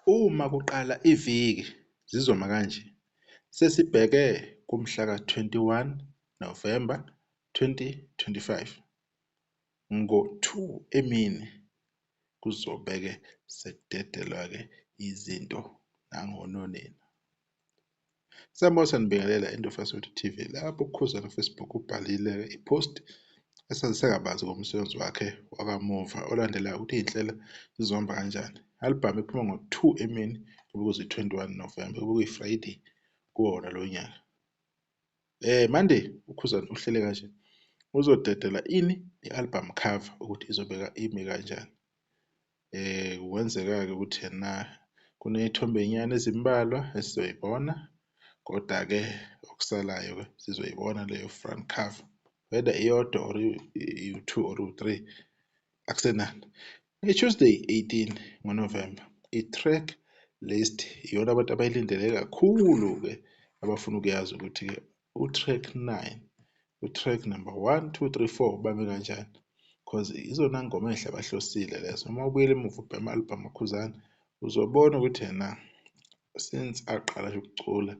Uma kuqala iviki zizoma kanje, sesibheke kumhla ka-21 Novemba 2025, ngo-2 emini kuzobe sekudedelwa izinto nangononina. Siyabonga sanibingelela Indofastocks TV lapho uKhuzani Facebook ubhalile i-post esazise kabanzi ngomsebenzi wakhe wakamuva olandelayo ukuthi iy'nhlelo zizohamba kanjani. I-album iphuma ngo-2 emini kuzi-21 November okuyi-Friday kuwona lo nyaka. Monday uKhuzani uhlele kanje, uzodedela ini i-album cover ukuthi izobeka imi kanjani. Kwenzeka-ke ukuthi kuney'thombe nyana ezimbalwa esizoyibona, kodwa-ke okusalayo-ke sizoyibona leyo front cover, whether iyodwa or u-2 or u-3 akusenani. Tuesday 18 ngoNovemba, i-track list iyona abantu abayilindele kakhulu-ke abafuna ukuyazi ukuthi-ke u-track 9, u-track number 1, 2, 3, 4 bame kanjani, because izona ngoma ey'hle abahlosile lezo. Uma ubuyela emuva ubhema ama-album kaKhuzani uzobona ukuthi since aqala nje ukucula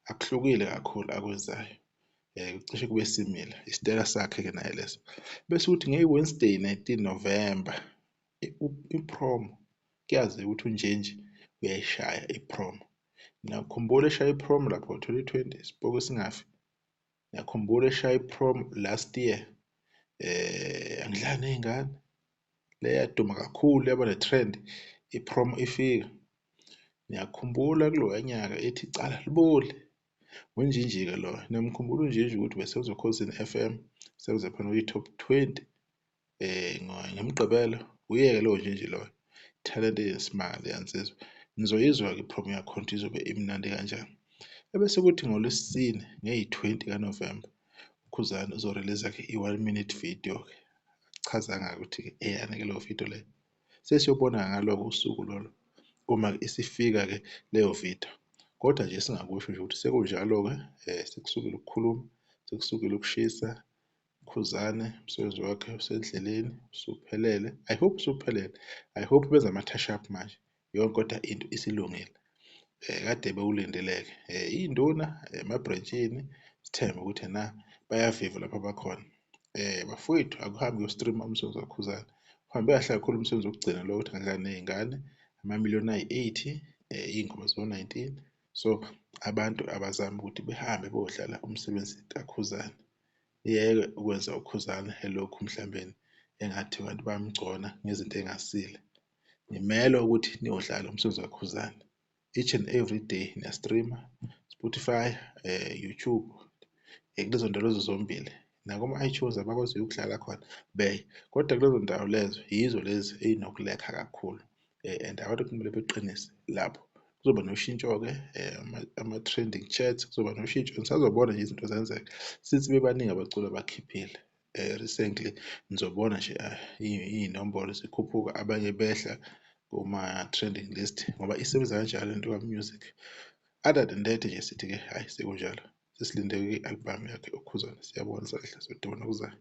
akuhlukile kakhulu akwenzayo. Cishe kube simila isitayela sakhe-ke naye leso. Bese kuthi ngeyi-Wednesday 19 November, i-promo, kuyaziwa ukuthi uNjinji uyayishaya i-promo. Ngiyakhumbula eshaya i-promo lapho ngo-2020 Sipoke Singafi. Ngiyakhumbula eshaya i-promo last year, Angidlali Ney'ngane, le yaduma kakhulu yaba ne-trend, i-promo ifika. Ngiyakhumbula kuloya nyaka ethi Cala Libole, uNjinji-ke loyo. Ngiyamkhumbula uNjinji ukuthi ubesebenza eKhosini FM, sebenza phana kwi-Top 20 ngeMigqibelo. Uye-ke lowo Njinji loyo, ithalente eyisimanga leya nsizwa. Nizoyizwa-ke i-promo yakhona ukuthi izobe imnandi kanjani. Ebese kuthi ngoLwesine ngeyi-20 kaNovemba, uKhuzani uzoriliza-ke i-1 minute video-ke. Akuchazanga ukuthi-ke eyani-ke leyo video leyo. Sesiyobona ngalo-ke usuku lolo uma isifika-ke leyo video. Kodwa nje singakusho nje ukuthi sekunjalo-ke, sekusukile ukukhuluma, sekusukile ukushisa. uKhuzani umsebenzi wakhe usendleleni, usuphelele. I hope usuphelele. I hope benza ama-touch up manje. Yonke kodwa into isilungile. Kade bewulindele-ke. Iy'nduna emabhrentshini sithembe ukuthi bayaviva lapho abakhona. Bafowethu akuhambe uyo-stream-a umsebenzi kaKhuzani. Uhambe kahle kakhulu umsebenzi wokugcina lo ukuthi Angidlali Ney'ngane, amamiliyoni ayi-80, iy'ngoma zo-19. So abantu abazama ukuthi behambe beyodlala umsebenzi kaKhuzani. Iyeke ukwenza uKhuzani elokhu mhlawumbe engathi abantu bayamgcona ngezinto ey'ngasile. Nimele ukuthi niyodlala umsebenzi kaKhuzani. Each and every day niya-stream-a, Spotify, YouTube, kulezo ndawo lezo zombili. Nakuma-iTunes abakwaziyo ukudlala khona kodwa kulezo ndawo lezo yizo lezi ey'nokulekha kakhulu. And abantu kumele beqinise lapho. Kuzoba noshintsho-ke, ama-trending chats, kuzoba noshintsho. Nisazobona nje izinto zenzeka since bebaningi abaculi abakhiphile. Recently nizobona nje iy'nombolo zikhuphuka, abanye behla kuma-trending list ngoba isebenza kanjalo into ka-music. Other than that nje sithi-ke hhayi sekunjalo. Sesilinde-ke i-album yakhe uKhuzani. Siyabonga kahle, sodibona okuzayo.